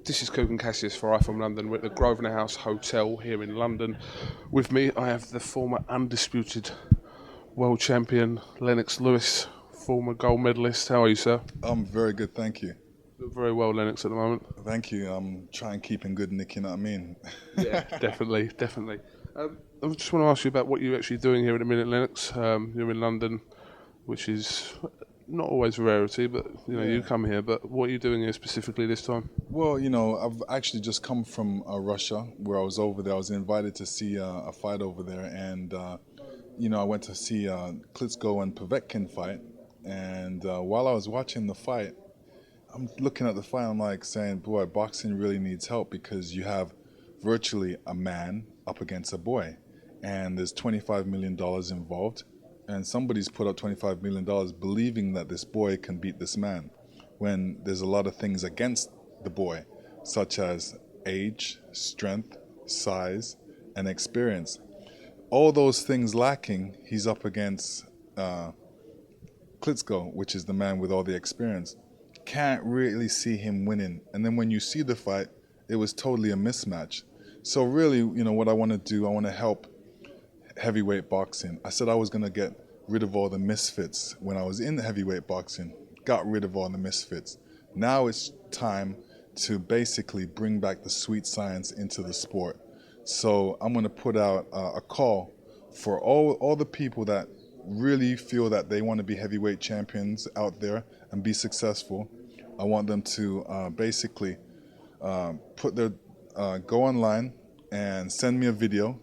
This is Kugan Cassius for I from London. We're at the Grosvenor House Hotel here in London. With me, I have the former undisputed world champion Lennox Lewis, former gold medalist. How are you, sir? I'm very good, thank you. Look very well, Lennox, at the moment. Thank you. I'm trying to keep in good nick, you know what I mean? Yeah, definitely. I just want to ask you about what you're actually doing here at the minute, Lennox. You're in London, which is not always a rarity, but you come here. But what are you doing here specifically this time? Well, I've actually just come from Russia, where I was over there. I was invited to see a fight over there, and I went to see Klitschko and Povetkin fight. And while I was watching the fight, I'm looking at the fight. I'm like saying, boy, boxing really needs help because you have virtually a man up against a boy, and there's $25 million involved. And somebody's put up $25 million believing that this boy can beat this man, when there's a lot of things against the boy, such as age, strength, size, and experience. All those things lacking, he's up against Klitschko, which is the man with all the experience. Can't really see him winning. And then when you see the fight, it was totally a mismatch. So really, what I want to do, I want to help heavyweight boxing. I said I was going to get rid of all the misfits when I was in heavyweight boxing. Got rid of all the misfits. Now it's time to basically bring back the sweet science into the sport. So I'm going to put out a call for all the people that really feel that they want to be heavyweight champions out there and be successful. I want them to basically go online and send me a video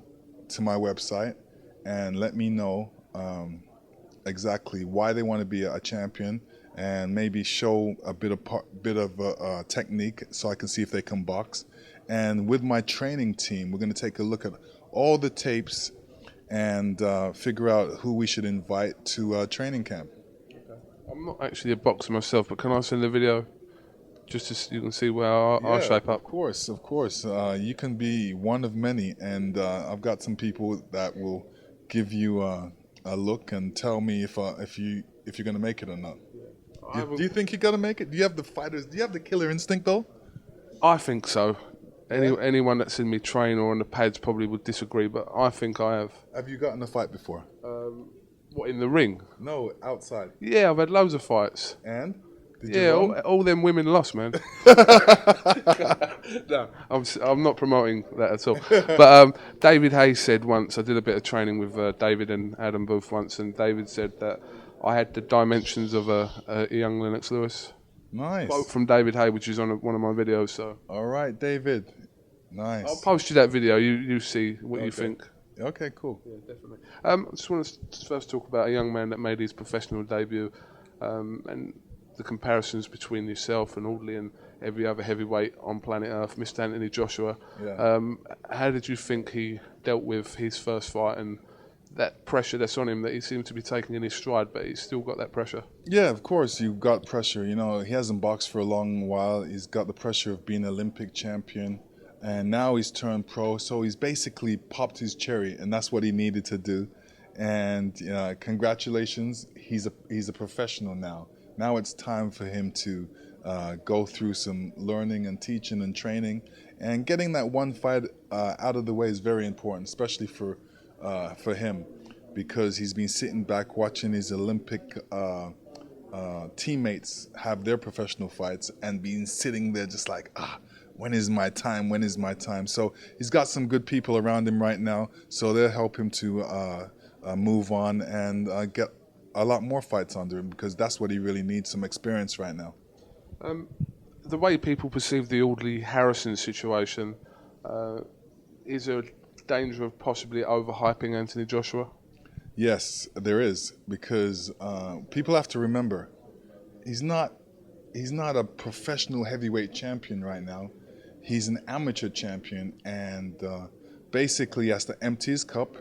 to my website and let me know exactly why they want to be a champion, and maybe show a bit of technique so I can see if they can box. And with my training team, we're going to take a look at all the tapes and figure out who we should invite to training camp. Okay. I'm not actually a boxer myself, but can I send the video just so you can see where I shape up? Of course. You can be one of many, and I've got some people that will give you a look and tell me if you're going to make it or not. Do you think you're going to make it? Do you have the fighters? Do you have the killer instinct, though? I think so. Anyone that's seen me train or on the pads probably would disagree, but I think I have. Have you gotten a fight before? What, in the ring? No, outside. Yeah, I've had loads of fights. And? All them women lost, man. No, I'm not promoting that at all. But David Haye said once, I did a bit of training with David and Adam Booth once, and David said that I had the dimensions of a young Lennox Lewis. Nice. Quote from David Haye, which is on one of my videos. So. All right, David. Nice. I'll post you that video. You see what you think. Okay, cool. Yeah, definitely. I just want to first talk about a young man that made his professional debut, and the comparisons between yourself and Audley and every other heavyweight on planet Earth, Mr. Anthony Johsua. Yeah. How did you think he dealt with his first fight and that pressure that's on him that he seemed to be taking in his stride, but he's still got that pressure? Yeah, of course, you've got pressure. He hasn't boxed for a long while. He's got the pressure of being Olympic champion, and now he's turned pro, so he's basically popped his cherry, and that's what he needed to do. And congratulations, he's a professional now. Now it's time for him to go through some learning and teaching and training, and getting that one fight out of the way is very important, especially for him, because he's been sitting back watching his Olympic teammates have their professional fights and being sitting there just like, when is my time? When is my time? So he's got some good people around him right now, so they'll help him to move on and get a lot more fights under him, because that's what he really needs, some experience right now. The way people perceive the Audley-Harrison situation, is there a danger of possibly overhyping Anthony Johsua? Yes, there is, because people have to remember, he's not a professional heavyweight champion right now. He's an amateur champion, and basically has to empty his cup.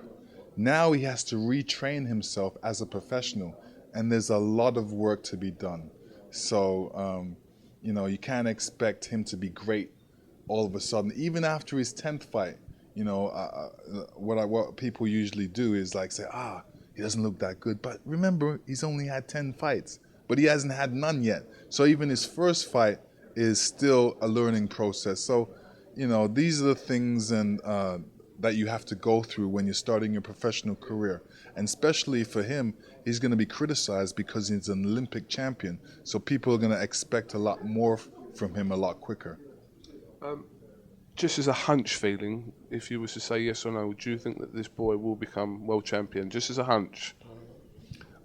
Now he has to retrain himself as a professional, and there's a lot of work to be done. So, you can't expect him to be great all of a sudden. Even after his 10th fight, what people usually do is like say, he doesn't look that good. But remember, he's only had 10 fights, but he hasn't had none yet. So even his first fight is still a learning process. So, these are the things that you have to go through when you're starting your professional career. And especially for him, he's going to be criticized because he's an Olympic champion. So people are going to expect a lot more from him a lot quicker. Just as a hunch feeling, if you was to say yes or no, do you think that this boy will become world champion? Just as a hunch.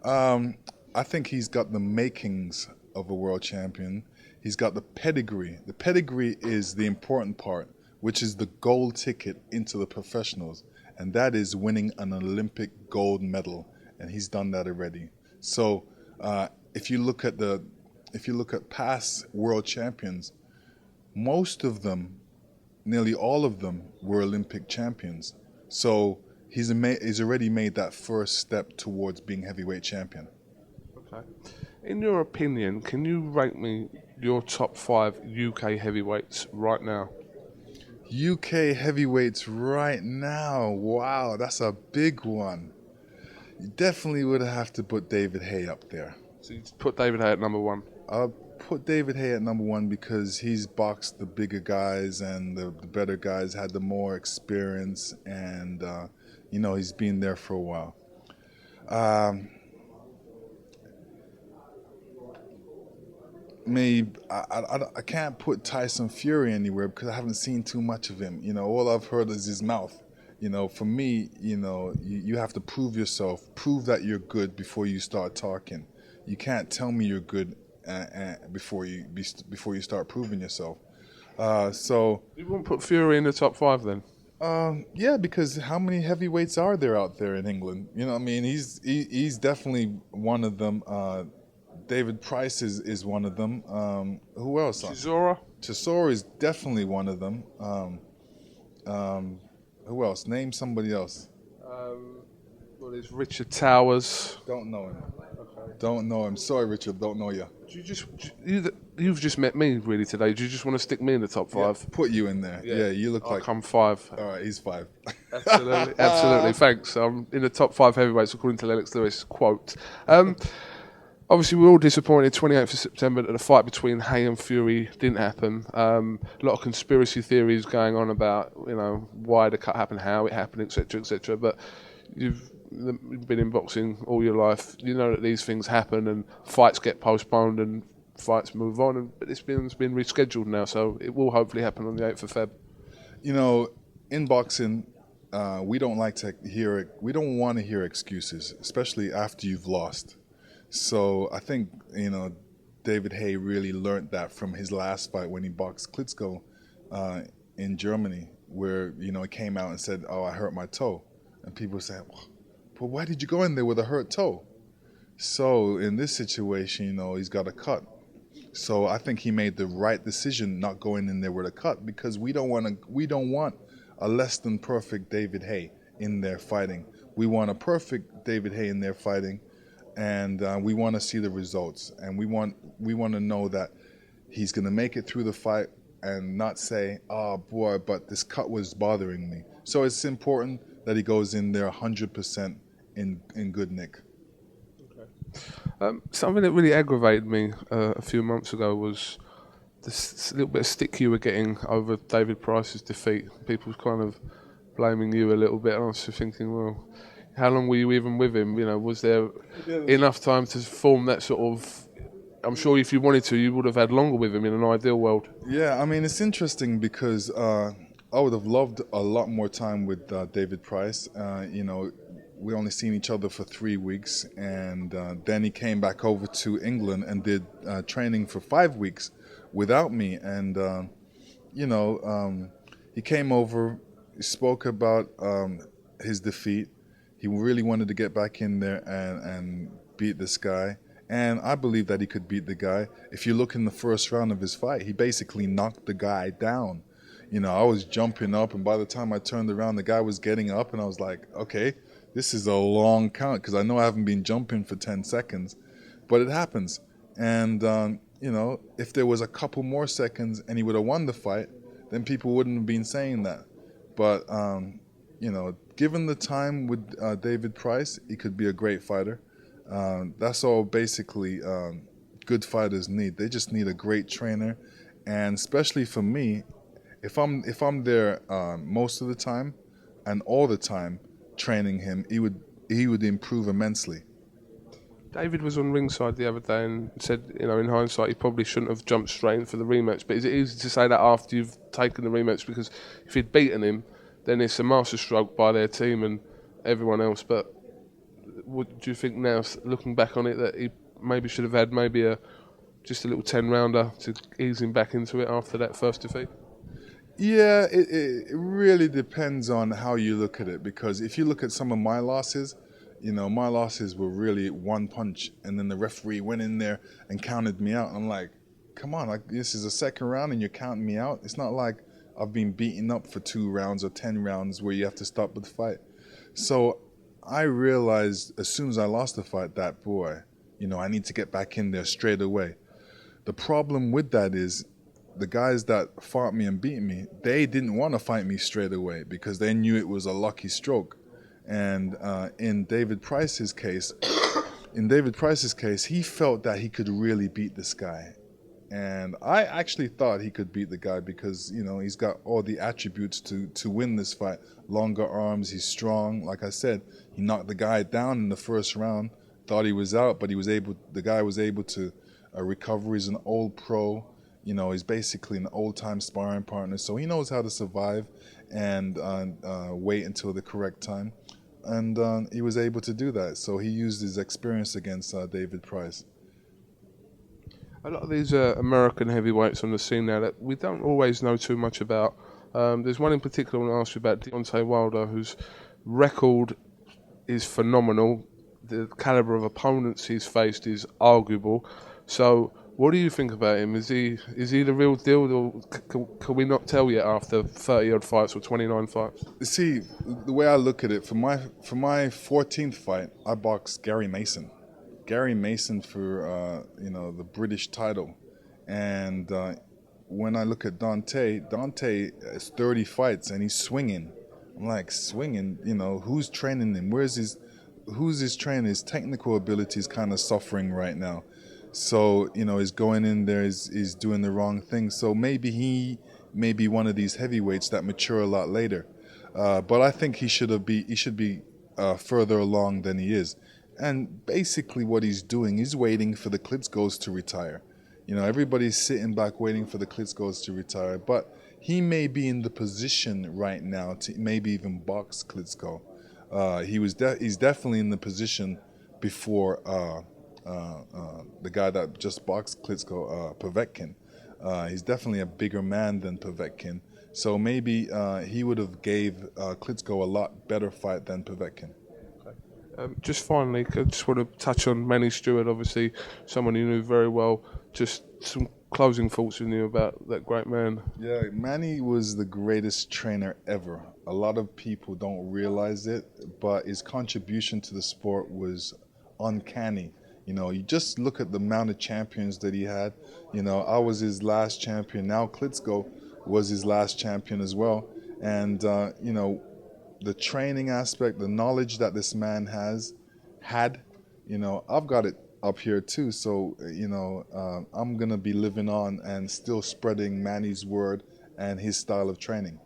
I think he's got the makings of a world champion. He's got the pedigree. The pedigree is the important part, which is the gold ticket into the professionals, and that is winning an Olympic gold medal, and he's done that already. So if you look at past world champions, most of them, nearly all of them, were Olympic champions. So he's already made that first step towards being heavyweight champion. Okay. In your opinion, can you rank me your top 5 UK heavyweights right now? UK heavyweights right now. Wow, that's a big one. You definitely would have to put David Haye up there. So you put David Haye at number 1? I'll put David Haye at number 1 because he's boxed the bigger guys, and the better guys had the more experience, and he's been there for a while. Maybe I can't put Tyson Fury anywhere because I haven't seen too much of him. All I've heard is his mouth. For me, you have to prove yourself, prove that you're good before you start talking. You can't tell me you're good before you start proving yourself. So you won't put Fury in the top 5 then? Yeah, because how many heavyweights are there out there in England? He's definitely one of them. David Price is one of them. Who else? Chisora is definitely one of them. Who else? Name somebody else. Well, there's Richard Towers. Don't know him. Okay. Don't know him. Sorry, Richard. Don't know you. You've just met me really today. Do you just want to stick me in the top 5? Yeah, put you in there. Yeah, you look like. I'm 5. All right, he's 5. Absolutely. Thanks. I'm in the top 5 heavyweights according to Lennox Lewis. Quote. Obviously, we're all disappointed 28th of September that the fight between Haye and Fury didn't happen. A lot of conspiracy theories going on about, why the cut happened, how it happened, etc., etc. But you've been in boxing all your life. You know that these things happen and fights get postponed and fights move on. But it's been rescheduled now, so it will hopefully happen on the 8th of Feb. In boxing, we don't like to hear it. We don't want to hear excuses, especially after you've lost. So I think, David Haye really learned that from his last fight when he boxed Klitschko in Germany, where, he came out and said, "Oh, I hurt my toe." And people said, "But why did you go in there with a hurt toe?" So in this situation, he's got a cut. So I think he made the right decision not going in there with a cut, because we don't want a less than perfect David Haye in there fighting. We want a perfect David Haye in there fighting. And we want to see the results, and we want to know that he's going to make it through the fight and not say, "Oh boy, but this cut was bothering me." So it's important that he goes in there 100% in good nick. Okay. Something that really aggravated me a few months ago was this little bit of stick you were getting over David Price's defeat. People were kind of blaming you a little bit, and I was thinking, well, how long were you even with him? Was there enough time to form that sort of... I'm sure if you wanted to, you would have had longer with him in an ideal world. Yeah, it's interesting because I would have loved a lot more time with David Price. We only seen each other for 3 weeks, and then he came back over to England and did training for 5 weeks without me. And, he came over, he spoke about his defeat. He really wanted to get back in there and beat this guy. And I believe that he could beat the guy. If you look in the first round of his fight, he basically knocked the guy down. I was jumping up, and by the time I turned around, the guy was getting up, and I was like, okay, this is a long count, because I know I haven't been jumping for 10 seconds. But it happens. And, if there was a couple more seconds and he would have won the fight, then people wouldn't have been saying that. But, given the time with David Price, he could be a great fighter. That's all basically good fighters need. They just need a great trainer and especially for me, if I'm there most of the time and all the time training him, he would improve immensely. David was on ringside the other day and said, in hindsight, he probably shouldn't have jumped straight in for the rematch. But is it easy to say that after you've taken the rematch? Because if he'd beaten him, then it's a masterstroke by their team and everyone else. But do you think now, looking back on it, that he maybe should have had just a little 10-rounder to ease him back into it after that first defeat? Yeah, it really depends on how you look at it, because if you look at some of my losses, my losses were really one punch, and then the referee went in there and counted me out. I'm like, come on, this is a second round and you're counting me out? It's not like I've been beaten up for 2 rounds or 10 rounds where you have to stop the fight. So I realized as soon as I lost the fight that, boy, I need to get back in there straight away. The problem with that is the guys that fought me and beat me, they didn't want to fight me straight away because they knew it was a lucky stroke. And in David Price's case, he felt that he could really beat this guy. And I actually thought he could beat the guy because, he's got all the attributes to win this fight. Longer arms, he's strong. Like I said, he knocked the guy down in the first round, thought he was out, but the guy was able to recover. He's an old pro. He's basically an old-time sparring partner, so he knows how to survive and wait until the correct time. And he was able to do that, so he used his experience against David Price. A lot of these American heavyweights on the scene now that we don't always know too much about. There's one in particular I want to ask you about, Deontay Wilder, whose record is phenomenal. The caliber of opponents he's faced is arguable. So what do you think about him? Is he the real deal, or can we not tell yet after 30-odd fights or 29 fights? See, the way I look at it, for my 14th fight, I boxed Gary Mason. Gary Mason for the British title. And when I look at Dante has 30 fights and he's swinging. I'm like, swinging? Who's training him? Who's his trainer? His technical ability is kind of suffering right now. So, he's going in there, he's doing the wrong thing. So maybe he may be one of these heavyweights that mature a lot later. But I think he should be further along than he is. And basically what he's doing, he's waiting for the Klitschkos to retire. Everybody's sitting back waiting for the Klitschkos to retire. But he may be in the position right now to maybe even box Klitschko. He's definitely in the position before the guy that just boxed Klitschko, Povetkin. He's definitely a bigger man than Povetkin. So maybe he would have gave Klitschko a lot better fight than Povetkin. Just finally, I just want to touch on Manny Stewart, obviously someone you knew very well. Just some closing thoughts you knew about that great man. Yeah, Manny was the greatest trainer ever. A lot of people don't realize it, but his contribution to the sport was uncanny. You just look at the amount of champions that he had. I was his last champion. Now Klitschko was his last champion as well. And, the training aspect, the knowledge that this man had, I've got it up here too. So, I'm going to be living on and still spreading Manny's word and his style of training.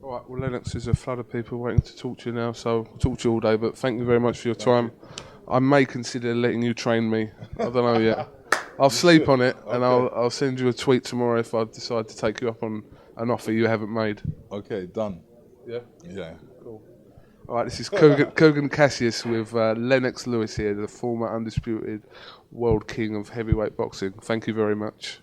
All right, well, Lennox, there's a flood of people waiting to talk to you now, so I'll talk to you all day, but thank you very much for your time. I may consider letting you train me. I don't know yet. I'll sleep on it, and I'll send you a tweet tomorrow if I decide to take you up on an offer you haven't made. Okay, done. Yeah? Yeah. Cool. All right, this is Kugan Cassius with Lennox Lewis here, the former undisputed world king of heavyweight boxing. Thank you very much.